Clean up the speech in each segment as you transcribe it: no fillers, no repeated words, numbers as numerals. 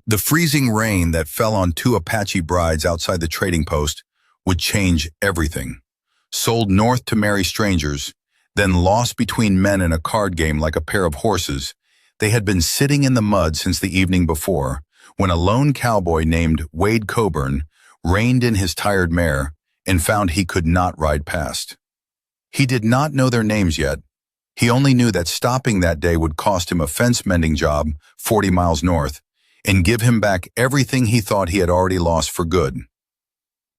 The freezing rain that fell on two Apache brides outside the trading post would change everything. Sold north to marry strangers, then lost between men in a card game like a pair of horses, they had been sitting in the mud since the evening before, when a lone cowboy named Wade Coburn reined in his tired mare and found he could not ride past. He did not know their names yet. He only knew that stopping that day would cost him a fence-mending job 40 miles north and give him back everything he thought he had already lost for good.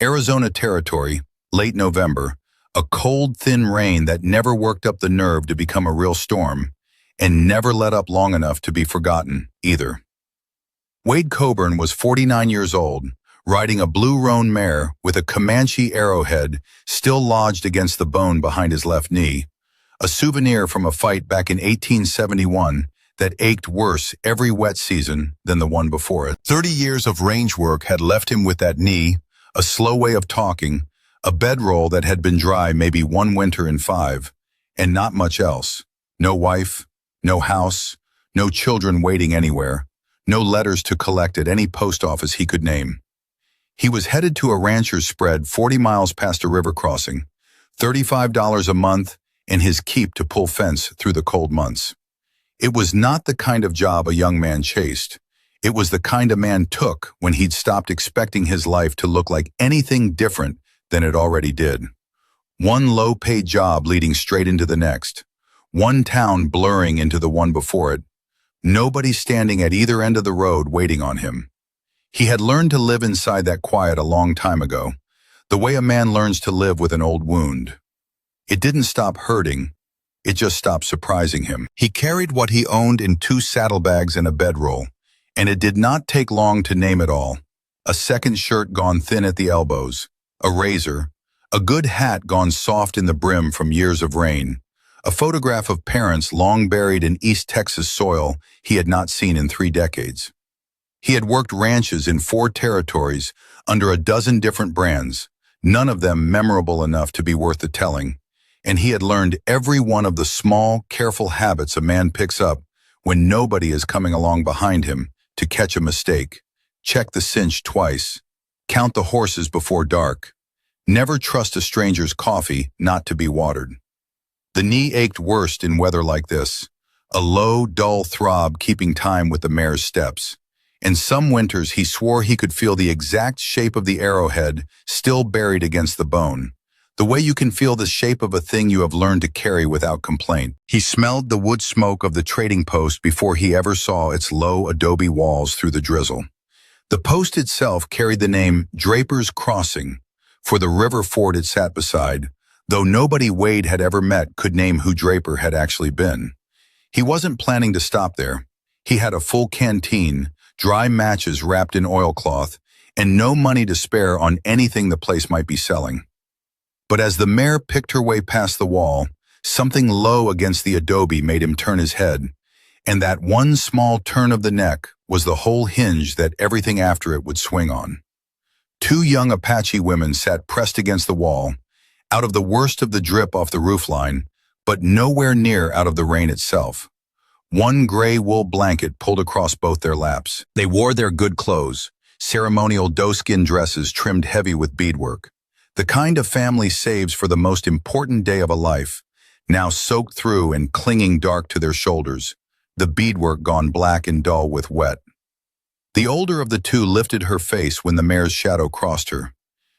Arizona Territory, late November, a cold, thin rain that never worked up the nerve to become a real storm, and never let up long enough to be forgotten, either. Wade Coburn was 49 years old, riding a blue roan mare with a Comanche arrowhead still lodged against the bone behind his left knee, a souvenir from a fight back in 1871 that ached worse every wet season than the one before it. 30 years of range work had left him with that knee, a slow way of talking, a bedroll that had been dry maybe one winter in 5, and not much else. No wife, no house, no children waiting anywhere, no letters to collect at any post office he could name. He was headed to a rancher's spread 40 miles past a river crossing, $35 a month, and his keep to pull fence through the cold months. It was not the kind of job a young man chased. It was the kind a man took when he'd stopped expecting his life to look like anything different than it already did. One low-paid job leading straight into the next. One town blurring into the one before it. Nobody standing at either end of the road waiting on him. He had learned to live inside that quiet a long time ago, the way a man learns to live with an old wound. It didn't stop hurting, it just stopped surprising him. He carried what he owned in 2 saddlebags and a bedroll, and it did not take long to name it all. A second shirt gone thin at the elbows, a razor, a good hat gone soft in the brim from years of rain, a photograph of parents long buried in East Texas soil he had not seen in 3 decades. He had worked ranches in 4 territories under a dozen different brands, none of them memorable enough to be worth the telling, and he had learned every one of the small, careful habits a man picks up when nobody is coming along behind him to catch a mistake. Check the cinch twice. Count the horses before dark. Never trust a stranger's coffee not to be watered. The knee ached worst in weather like this, a low, dull throb keeping time with the mare's steps. In some winters he swore he could feel the exact shape of the arrowhead still buried against the bone, the way you can feel the shape of a thing you have learned to carry without complaint. He smelled the wood smoke of the trading post before he ever saw its low adobe walls through the drizzle. The post itself carried the name Draper's Crossing, for the river ford it sat beside, though nobody Wade had ever met could name who Draper had actually been. He wasn't planning to stop there. He had a full canteen, dry matches wrapped in oilcloth, and no money to spare on anything the place might be selling. But as the mare picked her way past the wall, something low against the adobe made him turn his head, and that one small turn of the neck was the whole hinge that everything after it would swing on. 2 young Apache women sat pressed against the wall, out of the worst of the drip off the roofline, but nowhere near out of the rain itself. One gray wool blanket pulled across both their laps. They wore their good clothes, ceremonial doeskin dresses trimmed heavy with beadwork, the kind a family saves for the most important day of a life, now soaked through and clinging dark to their shoulders, the beadwork gone black and dull with wet. The older of the 2 lifted her face when the mare's shadow crossed her.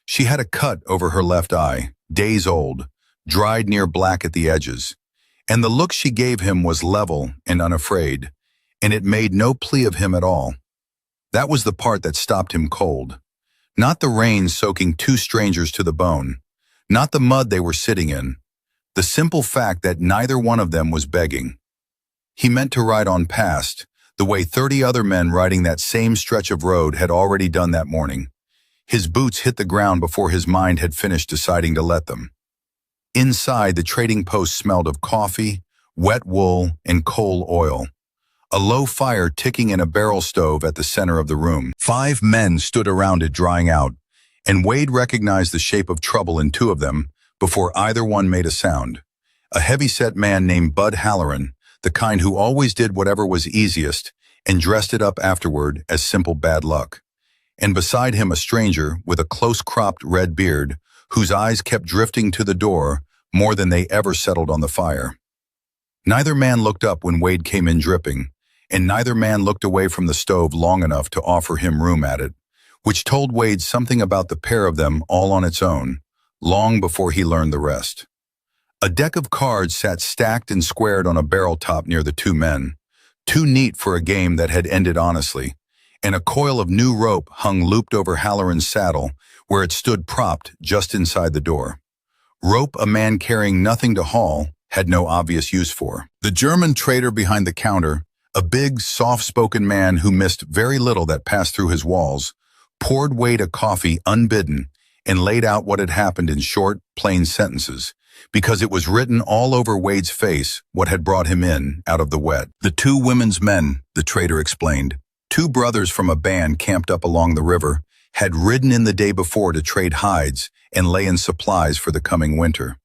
She had a cut over her left eye, days old, dried near black at the edges, and the look she gave him was level and unafraid, and it made no plea of him at all. That was the part that stopped him cold. Not the rain soaking 2 strangers to the bone, not the mud they were sitting in, the simple fact that neither one of them was begging. He meant to ride on past, the way 30 other men riding that same stretch of road had already done that morning. His boots hit the ground before his mind had finished deciding to let them. Inside, the trading post smelled of coffee, wet wool, and coal oil. A low fire ticking in a barrel stove at the center of the room. 5 men stood around it drying out, and Wade recognized the shape of trouble in 2 of them before either one made a sound. A heavy-set man named Bud Halloran, the kind who always did whatever was easiest and dressed it up afterward as simple bad luck. And beside him a stranger with a close-cropped red beard, whose eyes kept drifting to the door more than they ever settled on the fire. Neither man looked up when Wade came in dripping, and neither man looked away from the stove long enough to offer him room at it, which told Wade something about the pair of them all on its own, long before he learned the rest. A deck of cards sat stacked and squared on a barrel top near the two men, too neat for a game that had ended honestly, and a coil of new rope hung looped over Halloran's saddle, where it stood propped just inside the door. Rope a man carrying nothing to haul had no obvious use for. The German trader behind the counter, a big, soft-spoken man who missed very little that passed through his walls, poured Wade a coffee unbidden and laid out what had happened in short, plain sentences, because it was written all over Wade's face what had brought him in out of the wet. The two women's men, the trader explained, two brothers from a band camped up along the river, had ridden in the day before to trade hides and lay in supplies for the coming winter.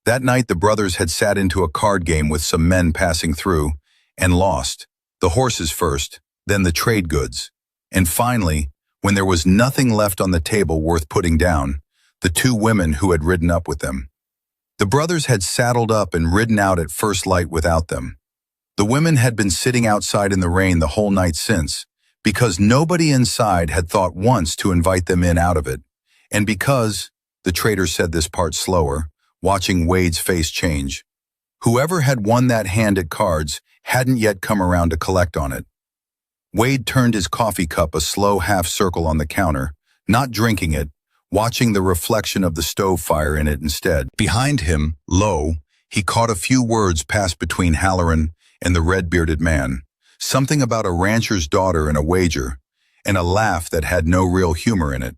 That night the brothers had sat into a card game with some men passing through and lost, the horses first, then the trade goods, and finally, when there was nothing left on the table worth putting down, the two women who had ridden up with them. The brothers had saddled up and ridden out at first light without them. The women had been sitting outside in the rain the whole night since, because nobody inside had thought once to invite them in out of it, and because, the trader said this part slower, watching Wade's face change, whoever had won that hand at cards hadn't yet come around to collect on it. Wade turned his coffee cup a slow half-circle on the counter, not drinking it, watching the reflection of the stove fire in it instead. Behind him, low, he caught a few words passed between Halloran and the red-bearded man, something about a rancher's daughter and a wager, and a laugh that had no real humor in it.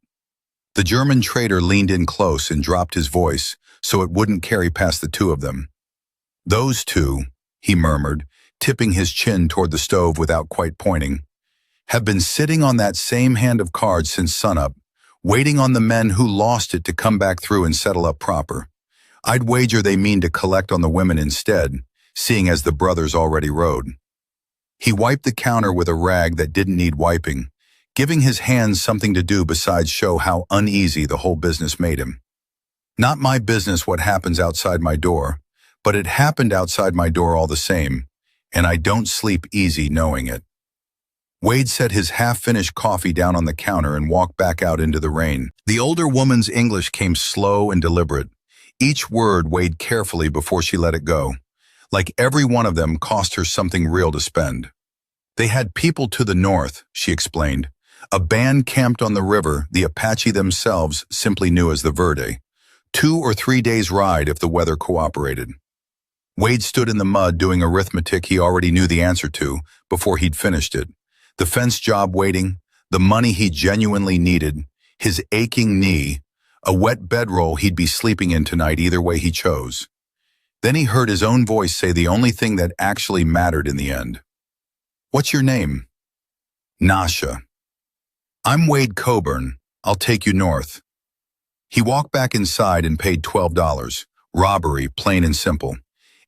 The German trader leaned in close and dropped his voice so it wouldn't carry past the two of them. "Those two," he murmured, tipping his chin toward the stove without quite pointing, "have been sitting on that same hand of cards since sunup, waiting on the men who lost it to come back through and settle up proper. I'd wager they mean to collect on the women instead, seeing as the brothers already rode." He wiped the counter with a rag that didn't need wiping, giving his hands something to do besides show how uneasy the whole business made him. "Not my business what happens outside my door, but it happened outside my door all the same, and I don't sleep easy knowing it." Wade set his half-finished coffee down on the counter and walked back out into the rain. The older woman's English came slow and deliberate, each word weighed carefully before she let it go, like every one of them cost her something real to spend. "They had people to the north," she explained. "A band camped on the river the Apache themselves simply knew as the Verde. 2 or 3 days' ride if the weather cooperated." Wade stood in the mud doing arithmetic he already knew the answer to before he'd finished it. The fence job waiting, the money he genuinely needed, his aching knee, a wet bedroll he'd be sleeping in tonight either way he chose. Then he heard his own voice say the only thing that actually mattered in the end. "What's your name?" "Nascha." "I'm Wade Coburn. I'll take you north." He walked back inside and paid $12, robbery, plain and simple.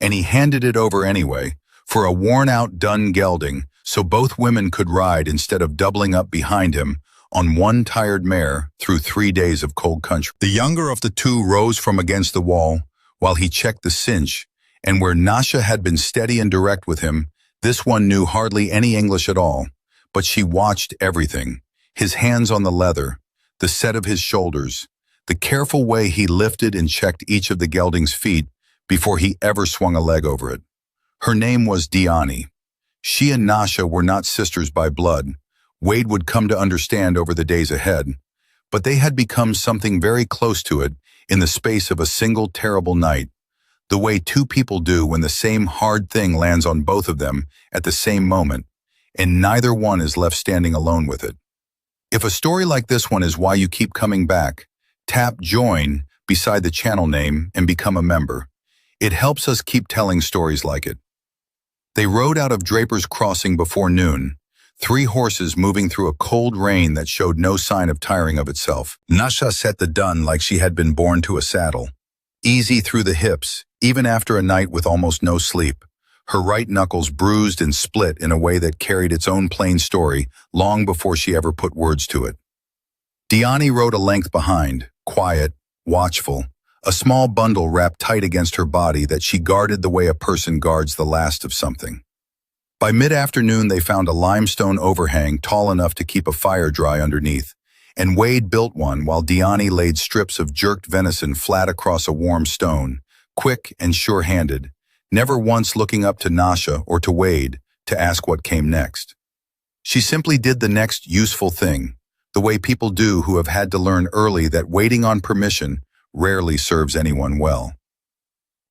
And he handed it over anyway, for a worn-out dun gelding, so both women could ride instead of doubling up behind him on one tired mare through 3 days of cold country. The younger of the two rose from against the wall while he checked the cinch, and where Nascha had been steady and direct with him, this one knew hardly any English at all, but she watched everything, his hands on the leather, the set of his shoulders, the careful way he lifted and checked each of the gelding's feet before he ever swung a leg over it. Her name was Dyani. She and Nascha were not sisters by blood, Wade would come to understand over the days ahead, but they had become something very close to it in the space of a single terrible night, the way two people do when the same hard thing lands on both of them at the same moment, and neither one is left standing alone with it. If a story like this one is why you keep coming back, tap join beside the channel name and become a member. It helps us keep telling stories like it. They rode out of Draper's Crossing before noon, 3 horses moving through a cold rain that showed no sign of tiring of itself. Nascha set the dun like she had been born to a saddle. Easy through the hips, even after a night with almost no sleep. her right knuckles bruised and split in a way that carried its own plain story long before she ever put words to it. Dyani rode a length behind, quiet, watchful, a small bundle wrapped tight against her body that she guarded the way a person guards the last of something. By mid-afternoon, they found a limestone overhang tall enough to keep a fire dry underneath, and Wade built one while Dyani laid strips of jerked venison flat across a warm stone, quick and sure-handed, never once looking up to Nascha or to Wade to ask what came next. She simply did the next useful thing, the way people do who have had to learn early that waiting on permission rarely serves anyone well.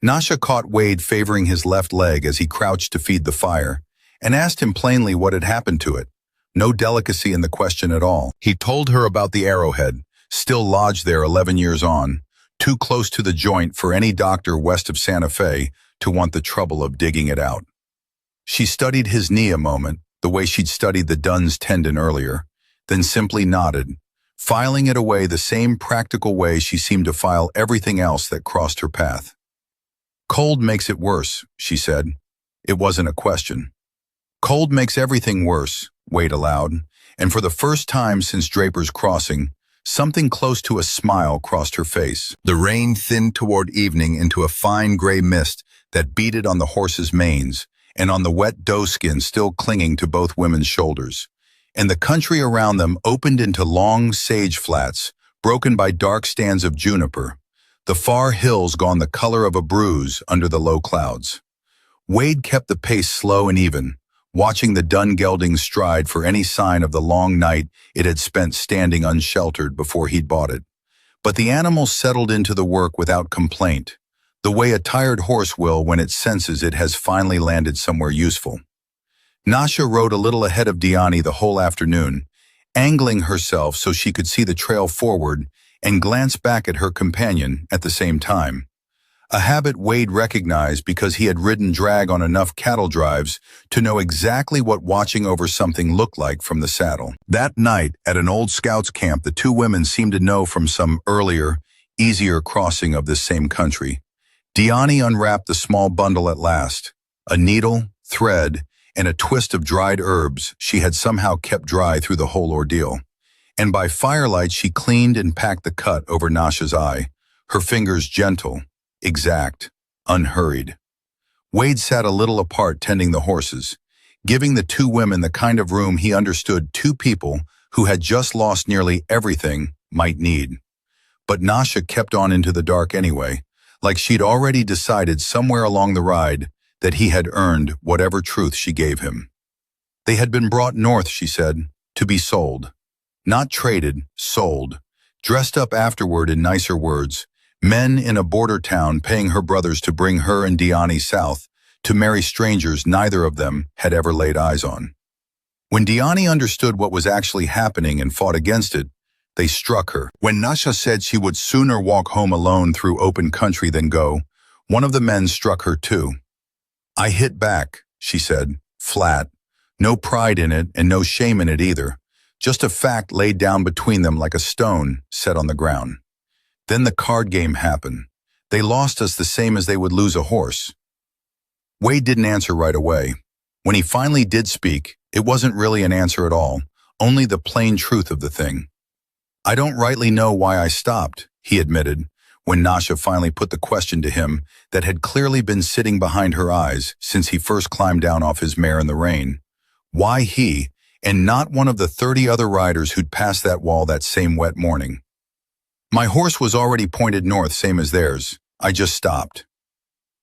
Nascha caught Wade favoring his left leg as he crouched to feed the fire, and asked him plainly what had happened to it. No delicacy in the question at all. He told her about the arrowhead, still lodged there 11 years on, too close to the joint for any doctor west of Santa Fe to want the trouble of digging it out. She studied his knee a moment, the way she'd studied the Dunn's tendon earlier, then simply nodded, filing it away the same practical way she seemed to file everything else that crossed her path. "Cold makes it worse," she said. It wasn't a question. "Cold makes everything worse," Wade allowed, and for the first time since Draper's Crossing, something close to a smile crossed her face. The rain thinned toward evening into a fine gray mist that beaded on the horses' manes and on the wet doeskin still clinging to both women's shoulders, and the country around them opened into long sage flats, broken by dark stands of juniper, the far hills gone the color of a bruise under the low clouds. Wade kept the pace slow and even, watching the dun gelding stride for any sign of the long night it had spent standing unsheltered before he'd bought it. But the animal settled into the work without complaint, the way a tired horse will when it senses it has finally landed somewhere useful. Nascha rode a little ahead of Dyani the whole afternoon, angling herself so she could see the trail forward and glance back at her companion at the same time. A habit Wade recognized because he had ridden drag on enough cattle drives to know exactly what watching over something looked like from the saddle. That night, at an old scouts camp, the two women seemed to know from some earlier, easier crossing of this same country. Dyani unwrapped the small bundle at last, a needle, thread, and a twist of dried herbs she had somehow kept dry through the whole ordeal. And by firelight she cleaned and packed the cut over Nascha's eye, her fingers gentle, exact, unhurried. Wade sat a little apart tending the horses, giving the two women the kind of room he understood two people who had just lost nearly everything might need. But Nascha kept on into the dark anyway, like she'd already decided somewhere along the ride that he had earned whatever truth she gave him. They had been brought north, she said, to be sold. Not traded, sold, dressed up afterward in nicer words, men in a border town paying her brothers to bring her and Dyani south to marry strangers neither of them had ever laid eyes on. When Dyani understood what was actually happening and fought against it, they struck her. When Nascha said she would sooner walk home alone through open country than go, one of the men struck her too. "I hit back," she said, flat, no pride in it and no shame in it either, just a fact laid down between them like a stone set on the ground. Then the card game happened. They lost us the same as they would lose a horse. Wade didn't answer right away. When he finally did speak, it wasn't really an answer at all, only the plain truth of the thing. "I don't rightly know why I stopped," he admitted, when Nascha finally put the question to him that had clearly been sitting behind her eyes since he first climbed down off his mare in the rain. Why he, and not one of the 30 other riders who'd passed that wall that same wet morning? "My horse was already pointed north, same as theirs. I just stopped."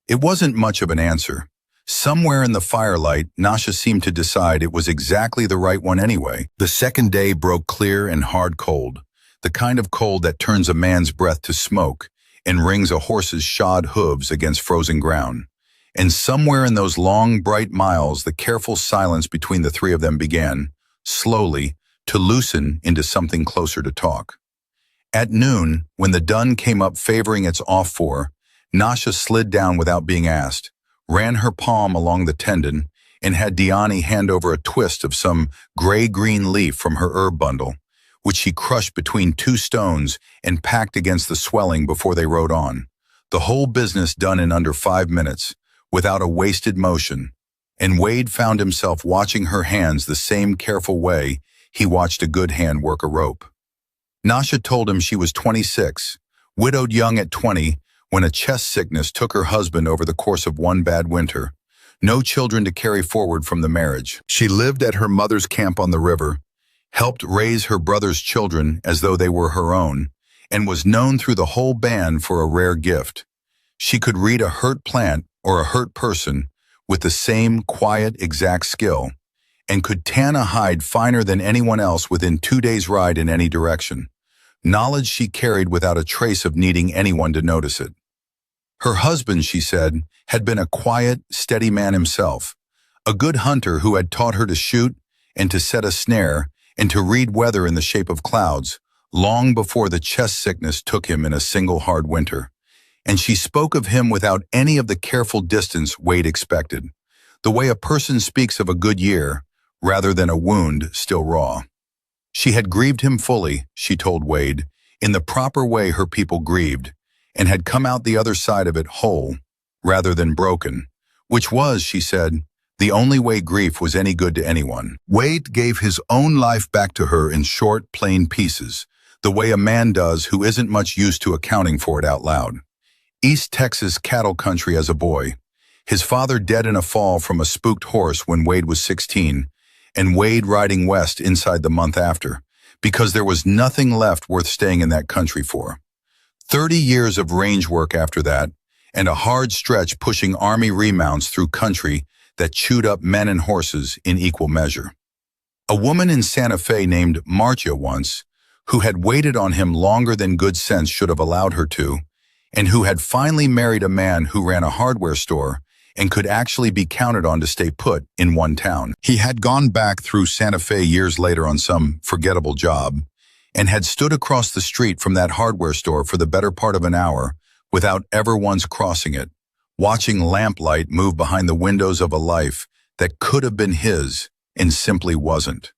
It wasn't much of an answer. Somewhere in the firelight, Nascha seemed to decide it was exactly the right one anyway. The second day broke clear and hard cold, the kind of cold that turns a man's breath to smoke and rings a horse's shod hooves against frozen ground. And somewhere in those long, bright miles, the careful silence between the three of them began, slowly, to loosen into something closer to talk. At noon, when the dun came up favoring its off-fore, Nascha slid down without being asked, ran her palm along the tendon, and had Dyani hand over a twist of some gray-green leaf from her herb bundle, which she crushed between two stones and packed against the swelling before they rode on. The whole business done in under 5 minutes, without a wasted motion, and Wade found himself watching her hands the same careful way he watched a good hand work a rope. Nascha told him she was 26, widowed young at 20, when a chest sickness took her husband over the course of one bad winter. No children to carry forward from the marriage. She lived at her mother's camp on the river, helped raise her brother's children as though they were her own, and was known through the whole band for a rare gift. She could read a hurt plant or a hurt person with the same quiet, exact skill, and could tan a hide finer than anyone else within 2 days' ride in any direction. Knowledge she carried without a trace of needing anyone to notice it. Her husband, she said, had been a quiet, steady man himself, a good hunter who had taught her to shoot and to set a snare and to read weather in the shape of clouds, long before the chest sickness took him in a single hard winter. And she spoke of him without any of the careful distance Wade expected, the way a person speaks of a good year, rather than a wound still raw. She had grieved him fully, she told Wade, in the proper way her people grieved, and had come out the other side of it whole, rather than broken, which was, she said, the only way grief was any good to anyone. Wade gave his own life back to her in short, plain pieces, the way a man does who isn't much used to accounting for it out loud. East Texas cattle country as a boy, his father dead in a fall from a spooked horse when Wade was 16, and Wade riding west inside the month after, because there was nothing left worth staying in that country for. 30 years of range work after that, and a hard stretch pushing army remounts through country that chewed up men and horses in equal measure. A woman in Santa Fe named Marcia once, who had waited on him longer than good sense should have allowed her to, and who had finally married a man who ran a hardware store and could actually be counted on to stay put in one town. He had gone back through Santa Fe years later on some forgettable job, and had stood across the street from that hardware store for the better part of an hour without ever once crossing it, watching lamplight move behind the windows of a life that could have been his and simply wasn't.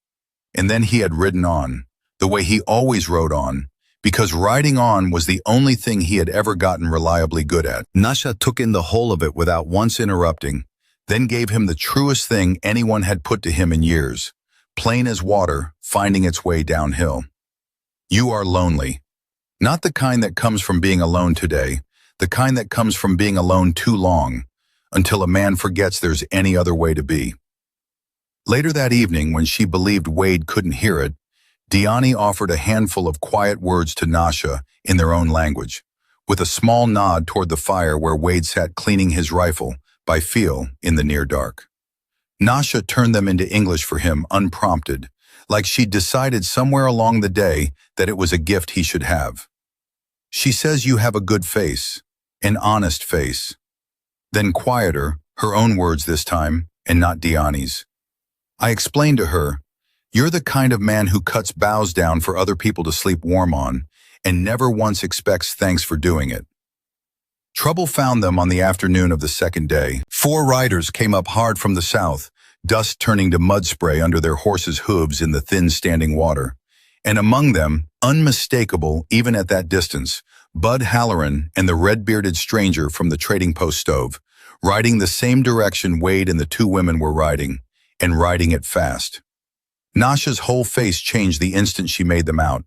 And then he had ridden on, the way he always rode on, because riding on was the only thing he had ever gotten reliably good at. Nascha took in the whole of it without once interrupting, then gave him the truest thing anyone had put to him in years, plain as water finding its way downhill. You are lonely. Not the kind that comes from being alone today, the kind that comes from being alone too long, until a man forgets there's any other way to be. Later that evening, when she believed Wade couldn't hear it, Dyani offered a handful of quiet words to Nascha in their own language, with a small nod toward the fire where Wade sat cleaning his rifle by feel in the near dark. Nascha turned them into English for him unprompted, like she'd decided somewhere along the day that it was a gift he should have. She says you have a good face, an honest face. Then quieter, her own words this time, and not Dyani's. I explained to her, you're the kind of man who cuts boughs down for other people to sleep warm on, and never once expects thanks for doing it. Trouble found them on the afternoon of the second day. 4 riders came up hard from the south, dust turning to mud spray under their horses' hooves in the thin standing water. And among them, unmistakable even at that distance, Bud Halloran and the red-bearded stranger from the trading post stove, riding the same direction Wade and the 2 women were riding, and riding it fast. Nascha's whole face changed the instant she made them out.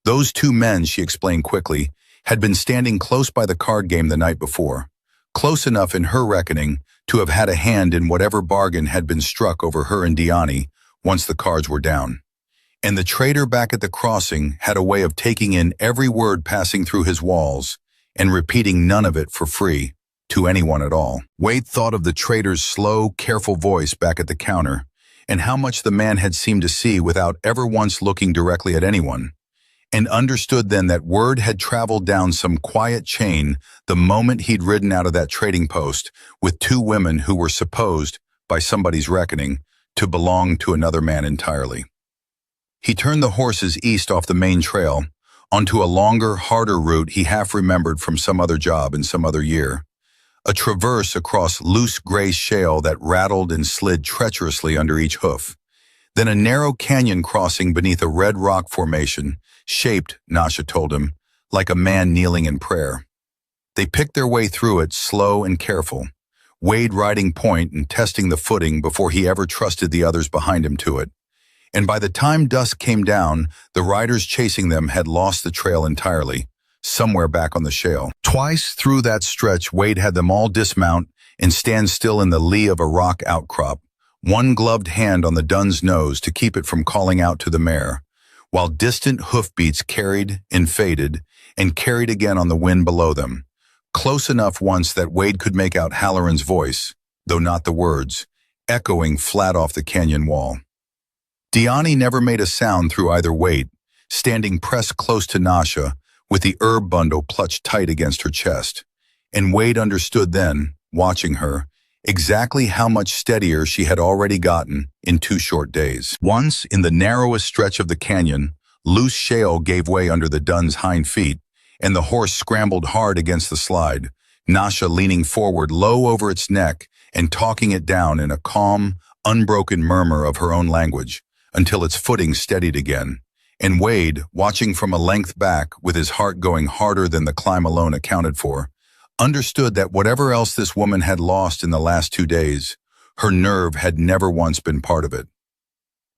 Those 2 men, she explained quickly, had been standing close by the card game the night before, close enough in her reckoning to have had a hand in whatever bargain had been struck over her and Dyani once the cards were down. And the trader back at the crossing had a way of taking in every word passing through his walls and repeating none of it for free to anyone at all. Wade thought of the trader's slow, careful voice back at the counter, and how much the man had seemed to see without ever once looking directly at anyone, and understood then that word had traveled down some quiet chain the moment he'd ridden out of that trading post with 2 women who were supposed, by somebody's reckoning, to belong to another man entirely. He turned the horses east off the main trail, onto a longer, harder route he half remembered from some other job in some other year. A traverse across loose gray shale that rattled and slid treacherously under each hoof. Then a narrow canyon crossing beneath a red rock formation, shaped, Nascha told him, like a man kneeling in prayer. They picked their way through it, slow and careful. Wade riding point and testing the footing before he ever trusted the others behind him to it. And by the time dusk came down, the riders chasing them had lost the trail entirely, somewhere back on the shale. Twice through that stretch, Wade had them all dismount and stand still in the lee of a rock outcrop, one gloved hand on the dun's nose to keep it from calling out to the mare, while distant hoofbeats carried and faded and carried again on the wind below them, close enough once that Wade could make out Halloran's voice, though not the words, echoing flat off the canyon wall. Dyani never made a sound through either weight, standing pressed close to Nascha, with the herb bundle clutched tight against her chest. And Wade understood then, watching her, exactly how much steadier she had already gotten in 2 short days. Once, in the narrowest stretch of the canyon, loose shale gave way under the dun's hind feet, and the horse scrambled hard against the slide, Nascha leaning forward low over its neck and talking it down in a calm, unbroken murmur of her own language, until its footing steadied again, and Wade, watching from a length back with his heart going harder than the climb alone accounted for, understood that whatever else this woman had lost in the last 2 days, her nerve had never once been part of it.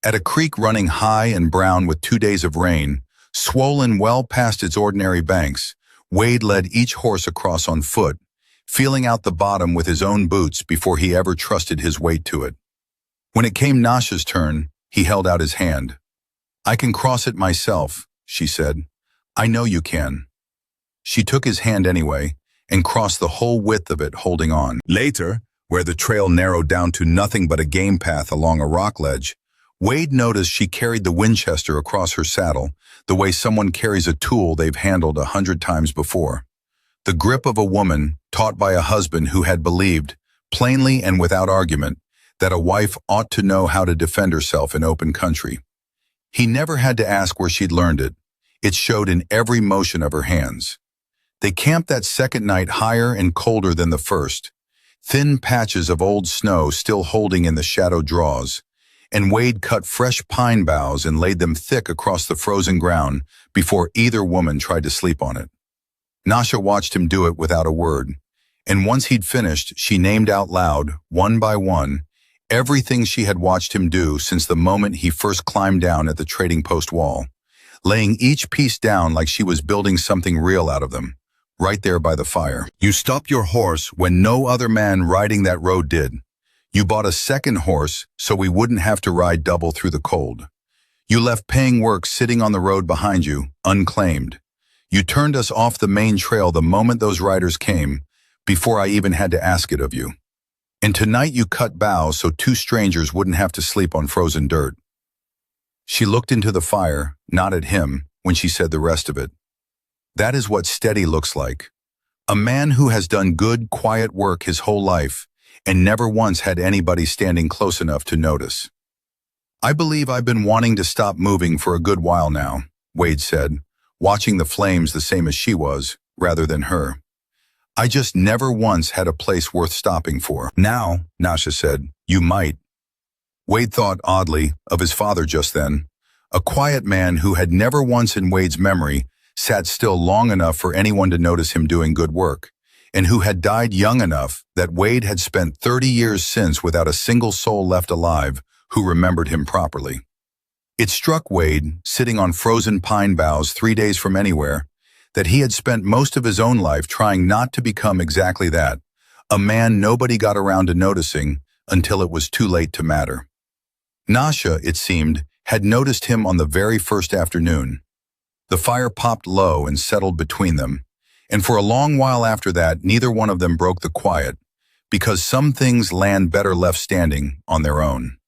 At a creek running high and brown with 2 days of rain, swollen well past its ordinary banks, Wade led each horse across on foot, feeling out the bottom with his own boots before he ever trusted his weight to it. When it came Nascha's turn, he held out his hand. "I can cross it myself," she said. "I know you can." She took his hand anyway and crossed the whole width of it, holding on. Later, where the trail narrowed down to nothing but a game path along a rock ledge, Wade noticed she carried the Winchester across her saddle, the way someone carries a tool they've handled 100 times before. The grip of a woman taught by a husband who had believed, plainly and without argument, that a wife ought to know how to defend herself in open country. He never had to ask where she'd learned it. It showed in every motion of her hands. They camped that second night higher and colder than the first, thin patches of old snow still holding in the shadow draws, and Wade cut fresh pine boughs and laid them thick across the frozen ground before either woman tried to sleep on it. Nascha watched him do it without a word, and once he'd finished, she named out loud, one by one, everything she had watched him do since the moment he first climbed down at the trading post wall, laying each piece down like she was building something real out of them, right there by the fire. You stopped your horse when no other man riding that road did. You bought a second horse so we wouldn't have to ride double through the cold. You left paying work sitting on the road behind you, unclaimed. You turned us off the main trail the moment those riders came, before I even had to ask it of you. And tonight you cut boughs so 2 strangers wouldn't have to sleep on frozen dirt. She looked into the fire, not at him, when she said the rest of it. That is what steady looks like. A man who has done good, quiet work his whole life, and never once had anybody standing close enough to notice. I believe I've been wanting to stop moving for a good while now, Wade said, watching the flames the same as she was, rather than her. I just never once had a place worth stopping for. Now, Nascha said, you might. Wade thought oddly of his father just then, a quiet man who had never once in Wade's memory sat still long enough for anyone to notice him doing good work, and who had died young enough that Wade had spent 30 years since without a single soul left alive who remembered him properly. It struck Wade, sitting on frozen pine boughs 3 days from anywhere, that he had spent most of his own life trying not to become exactly that, a man nobody got around to noticing until it was too late to matter. Nascha, it seemed, had noticed him on the very first afternoon. The fire popped low and settled between them, and for a long while after that, neither one of them broke the quiet, because some things land better left standing on their own.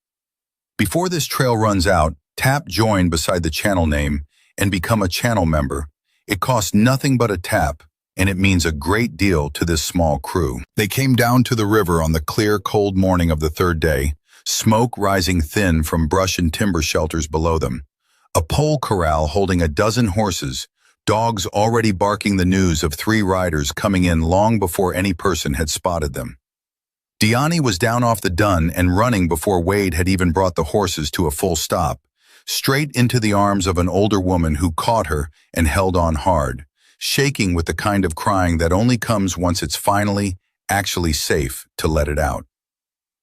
Before this trail runs out, tap join beside the channel name and become a channel member. It costs nothing but a tap, and it means a great deal to this small crew. They came down to the river on the clear, cold morning of the 3rd day, smoke rising thin from brush and timber shelters below them. A pole corral holding a dozen horses, dogs already barking the news of 3 riders coming in long before any person had spotted them. Dyani was down off the dun and running before Wade had even brought the horses to a full stop, straight into the arms of an older woman who caught her and held on hard, shaking with the kind of crying that only comes once it's finally, actually safe to let it out.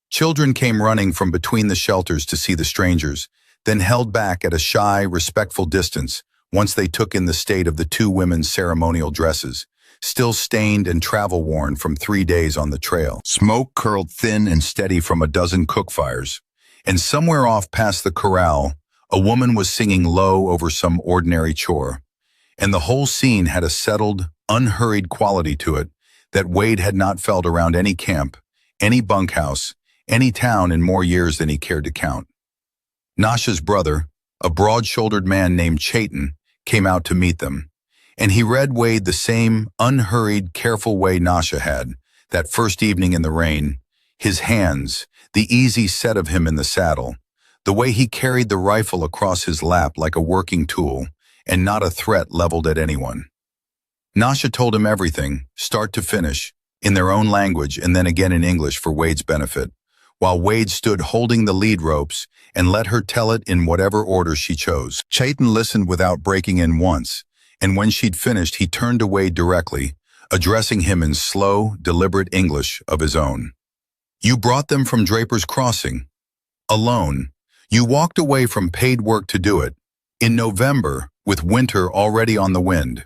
Children came running from between the shelters to see the strangers, then held back at a shy, respectful distance once they took in the state of the two women's ceremonial dresses, still stained and travel-worn from 3 days on the trail. Smoke curled thin and steady from a dozen cook fires, and somewhere off past the corral, a woman was singing low over some ordinary chore. And the whole scene had a settled, unhurried quality to it that Wade had not felt around any camp, any bunkhouse, any town in more years than he cared to count. Nascha's brother, a broad-shouldered man named Chayton, came out to meet them, and he read Wade the same unhurried, careful way Nascha had, that first evening in the rain. His hands, the easy set of him in the saddle, the way he carried the rifle across his lap like a working tool, and not a threat leveled at anyone. Nascha told him everything, start to finish, in their own language and then again in English for Wade's benefit, while Wade stood holding the lead ropes and let her tell it in whatever order she chose. Chayton listened without breaking in once, and when she'd finished, he turned to Wade directly, addressing him in slow, deliberate English of his own. You brought them from Draper's Crossing. Alone. You walked away from paid work to do it. In November, with winter already on the wind.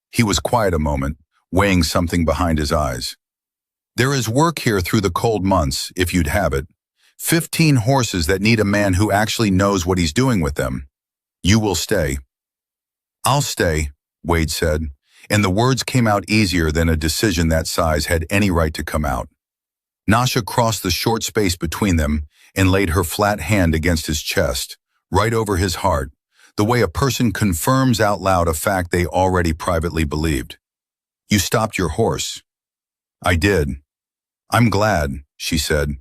He was quiet a moment, weighing something behind his eyes. There is work here through the cold months, if you'd have it. 15 horses that need a man who actually knows what he's doing with them. You will stay. I'll stay, Wade said, and the words came out easier than a decision that size had any right to come out. Nascha crossed the short space between them and laid her flat hand against his chest, right over his heart, the way a person confirms out loud a fact they already privately believed. You stopped your horse. I did. I'm glad, she said,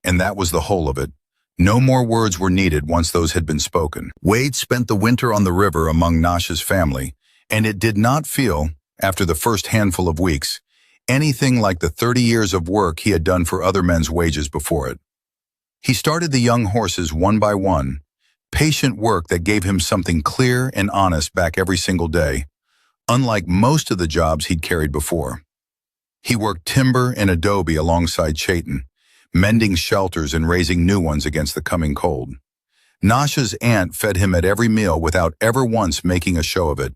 and that was the whole of it. No more words were needed once those had been spoken. Wade spent the winter on the river among Nascha's family, and it did not feel, after the first handful of weeks, anything like the 30 years of work he had done for other men's wages before it. He started the young horses one by one, patient work that gave him something clear and honest back every single day, unlike most of the jobs he'd carried before. He worked timber and adobe alongside Chayton, mending shelters and raising new ones against the coming cold. Nascha's aunt fed him at every meal without ever once making a show of it,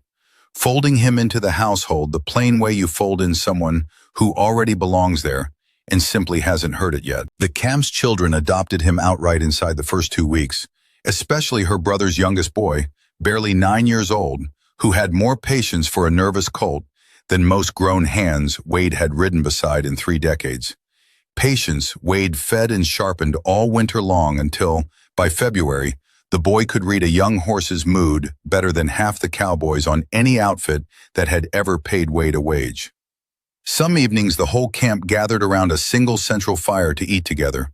folding him into the household the plain way you fold in someone who already belongs there and simply hasn't heard it yet. The camp's children adopted him outright inside the first 2 weeks, especially her brother's youngest boy, barely 9 years old, who had more patience for a nervous colt than most grown hands Wade had ridden beside in 3 decades. Patience Wade fed and sharpened all winter long until, by February, the boy could read a young horse's mood better than half the cowboys on any outfit that had ever paid Wade a wage. Some evenings the whole camp gathered around a single central fire to eat together,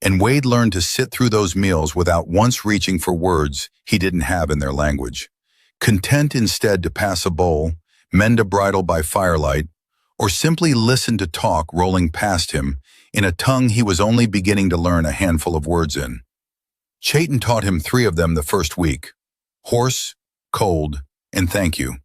and Wade learned to sit through those meals without once reaching for words he didn't have in their language, content instead to pass a bowl, mend a bridle by firelight, or simply listen to talk rolling past him in a tongue he was only beginning to learn a handful of words in. Chayton taught him 3 of them the first week: horse, cold, and thank you.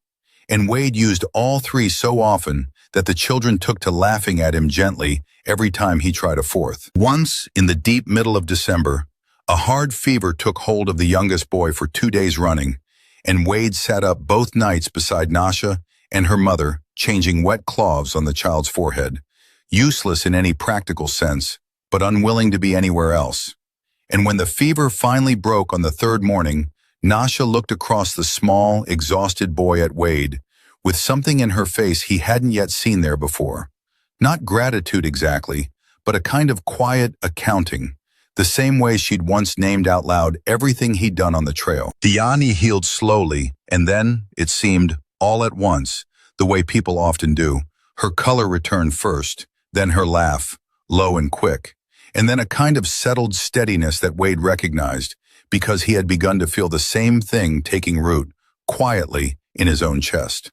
And Wade used all 3 so often that the children took to laughing at him gently every time he tried a 4th. Once, in the deep middle of December, a hard fever took hold of the youngest boy for 2 days running, and Wade sat up both nights beside Nascha and her mother, changing wet cloths on the child's forehead, useless in any practical sense, but unwilling to be anywhere else. And when the fever finally broke on the 3rd morning, Nascha looked across the small, exhausted boy at Wade, with something in her face he hadn't yet seen there before. Not gratitude exactly, but a kind of quiet accounting, the same way she'd once named out loud everything he'd done on the trail. Dyani healed slowly, and then, it seemed, all at once, the way people often do, her color returned first, then her laugh, low and quick, and then a kind of settled steadiness that Wade recognized because he had begun to feel the same thing taking root, quietly, in his own chest.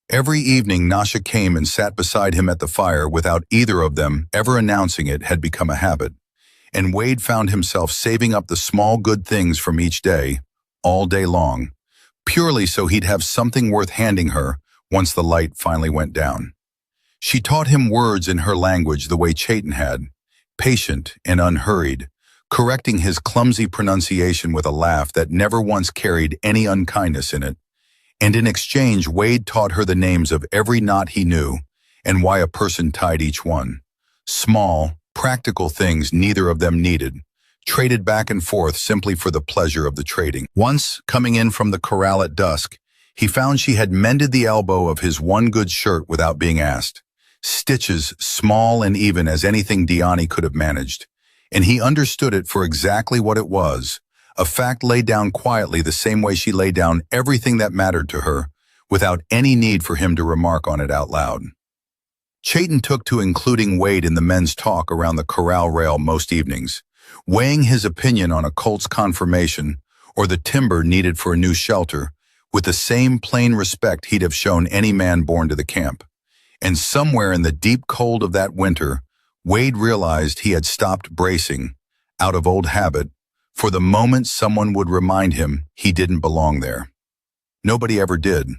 Every evening Nascha came and sat beside him at the fire without either of them ever announcing it had become a habit, and Wade found himself saving up the small good things from each day, all day long, purely so he'd have something worth handing her once the light finally went down. She taught him words in her language the way Chayton had, patient and unhurried, correcting his clumsy pronunciation with a laugh that never once carried any unkindness in it. And in exchange, Wade taught her the names of every knot he knew and why a person tied each one. Small, practical things neither of them needed, traded back and forth simply for the pleasure of the trading. Once, coming in from the corral at dusk, he found she had mended the elbow of his one good shirt without being asked. Stitches small and even as anything Dyani could have managed. And he understood it for exactly what it was, a fact laid down quietly the same way she laid down everything that mattered to her, without any need for him to remark on it out loud. Chayton took to including Wade in the men's talk around the corral rail most evenings, weighing his opinion on a colt's conformation or the timber needed for a new shelter with the same plain respect he'd have shown any man born to the camp. And somewhere in the deep cold of that winter, Wade realized he had stopped bracing, out of old habit, for the moment someone would remind him he didn't belong there. Nobody ever did.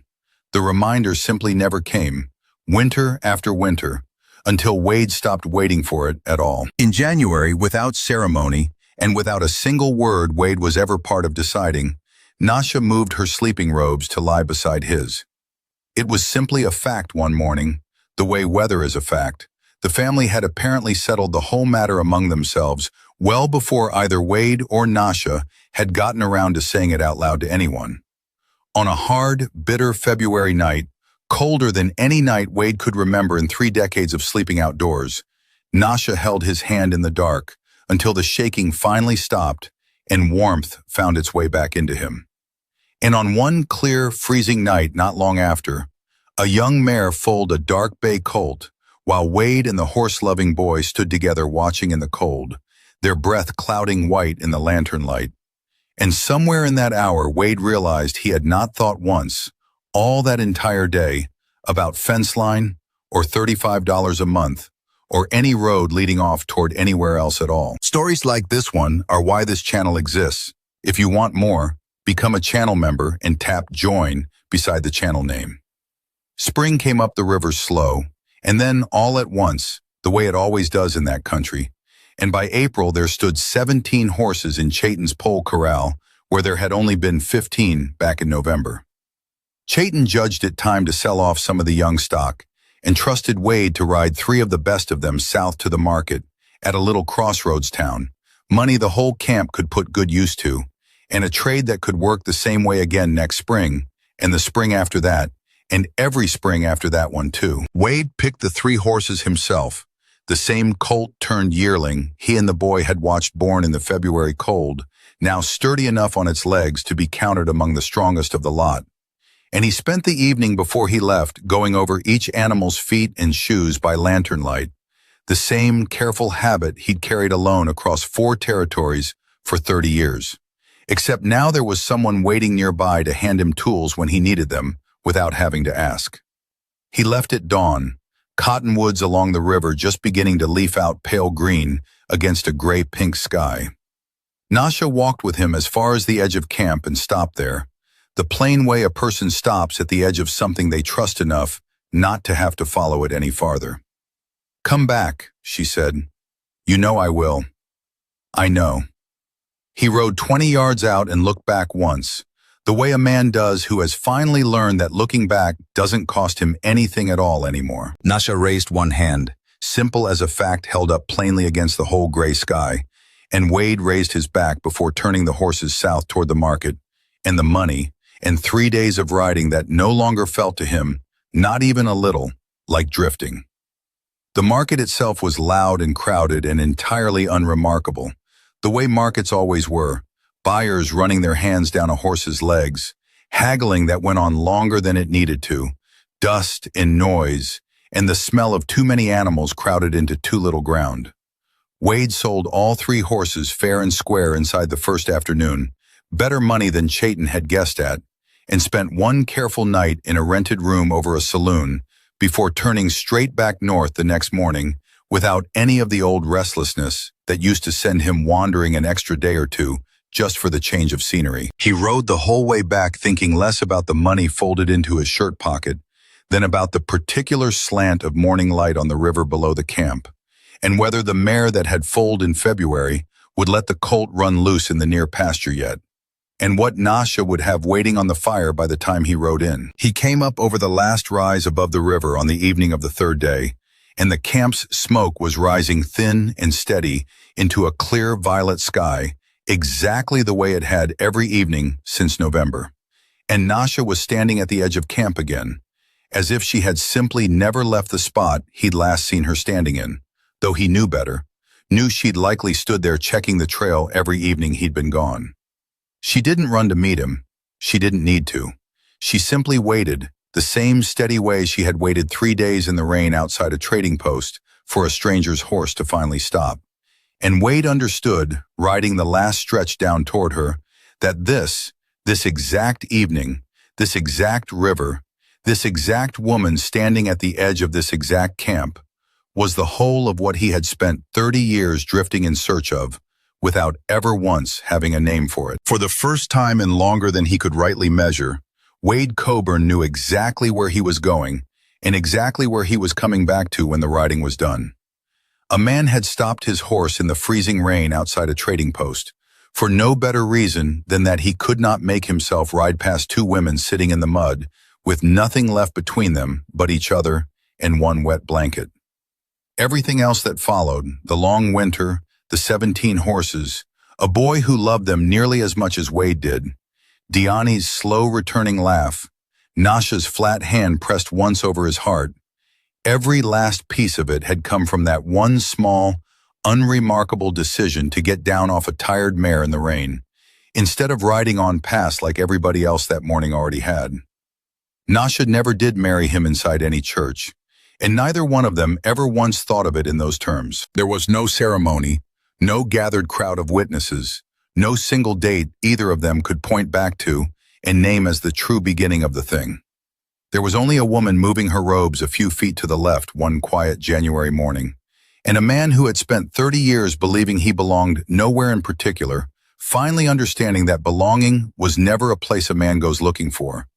The reminder simply never came, winter after winter, until Wade stopped waiting for it at all. In January, without ceremony, and without a single word Wade was ever part of deciding, Nascha moved her sleeping robes to lie beside his. It was simply a fact one morning, the way weather is a fact. The family had apparently settled the whole matter among themselves well before either Wade or Nascha had gotten around to saying it out loud to anyone. On a hard, bitter February night, colder than any night Wade could remember in 3 decades of sleeping outdoors, Nascha held his hand in the dark until the shaking finally stopped and warmth found its way back into him. And on one clear, freezing night not long after, a young mare foaled a dark bay colt, while Wade and the horse-loving boy stood together watching in the cold, their breath clouding white in the lantern light. And somewhere in that hour, Wade realized he had not thought once, all that entire day, about fence line or $35 a month, or any road leading off toward anywhere else at all. Stories like this one are why this channel exists. If you want more, become a channel member and tap join beside the channel name. Spring came up the river slow, and then all at once, the way it always does in that country, and by April there stood 17 horses in Chayton's pole corral, where there had only been 15 back in November. Chayton judged it time to sell off some of the young stock, and trusted Wade to ride 3 of the best of them south to the market, at a little crossroads town, money the whole camp could put good use to, and a trade that could work the same way again next spring, and the spring after that, and every spring after that one too. Wade picked the 3 horses himself, the same colt-turned-yearling he and the boy had watched born in the February cold, now sturdy enough on its legs to be counted among the strongest of the lot. And he spent the evening before he left going over each animal's feet and shoes by lantern light, the same careful habit he'd carried alone across 4 territories for 30 years. Except now there was someone waiting nearby to hand him tools when he needed them, without having to ask. He left at dawn, cottonwoods along the river just beginning to leaf out pale green against a gray-pink sky. Nascha walked with him as far as the edge of camp and stopped there, the plain way a person stops at the edge of something they trust enough not to have to follow it any farther. "Come back," she said. "You know I will." "I know." He rode 20 yards out and looked back once, the way a man does who has finally learned that looking back doesn't cost him anything at all anymore. Nascha raised one hand, simple as a fact held up plainly against the whole gray sky, and Wade raised his back before turning the horses south toward the market, and the money, and 3 days of riding that no longer felt to him, not even a little, like drifting. The market itself was loud and crowded and entirely unremarkable, the way markets always were, buyers running their hands down a horse's legs, haggling that went on longer than it needed to, dust and noise, and the smell of too many animals crowded into too little ground. Wade sold all 3 horses fair and square inside the first afternoon, better money than Chayton had guessed at, and spent one careful night in a rented room over a saloon before turning straight back north the next morning without any of the old restlessness that used to send him wandering an extra day or two just for the change of scenery. He rode the whole way back thinking less about the money folded into his shirt pocket then about the particular slant of morning light on the river below the camp, and whether the mare that had foaled in February would let the colt run loose in the near pasture yet, and what Nascha would have waiting on the fire by the time he rode in. He came up over the last rise above the river on the evening of the third day, and the camp's smoke was rising thin and steady into a clear violet sky, exactly the way it had every evening since November. And Nascha was standing at the edge of camp again, as if she had simply never left the spot he'd last seen her standing in, though he knew better, knew she'd likely stood there checking the trail every evening he'd been gone. She didn't run to meet him. She didn't need to. She simply waited, the same steady way she had waited 3 days in the rain outside a trading post for a stranger's horse to finally stop. And Wade understood, riding the last stretch down toward her, that this exact evening, this exact river, this exact woman standing at the edge of this exact camp, was the whole of what he had spent 30 years drifting in search of, without ever once having a name for it. For the first time in longer than he could rightly measure, Wade Coburn knew exactly where he was going and exactly where he was coming back to when the riding was done. A man had stopped his horse in the freezing rain outside a trading post, for no better reason than that he could not make himself ride past 2 women sitting in the mud with nothing left between them but each other and one wet blanket. Everything else that followed, the long winter, the 17 horses, a boy who loved them nearly as much as Wade did, Dyani's slow returning laugh, Nascha's flat hand pressed once over his heart, every last piece of it had come from that one small, unremarkable decision to get down off a tired mare in the rain, instead of riding on past like everybody else that morning already had. Nascha never did marry him inside any church, and neither one of them ever once thought of it in those terms. There was no ceremony, no gathered crowd of witnesses, no single date either of them could point back to and name as the true beginning of the thing. There was only a woman moving her robes a few feet to the left one quiet January morning, and a man who had spent 30 years believing he belonged nowhere in particular, finally understanding that belonging was never a place a man goes looking for.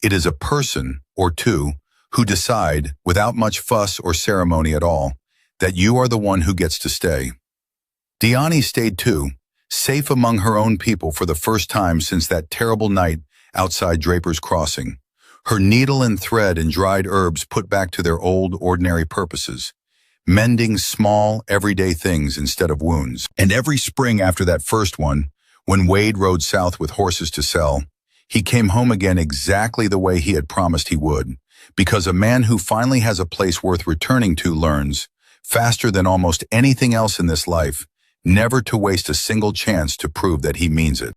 It is a person, or two, who decide, without much fuss or ceremony at all, that you are the one who gets to stay. Dyani stayed too, safe among her own people for the first time since that terrible night outside Draper's Crossing, her needle and thread and dried herbs put back to their old, ordinary purposes, mending small, everyday things instead of wounds. And every spring after that first one, when Wade rode south with horses to sell, he came home again exactly the way he had promised he would, because a man who finally has a place worth returning to learns, faster than almost anything else in this life, never to waste a single chance to prove that he means it.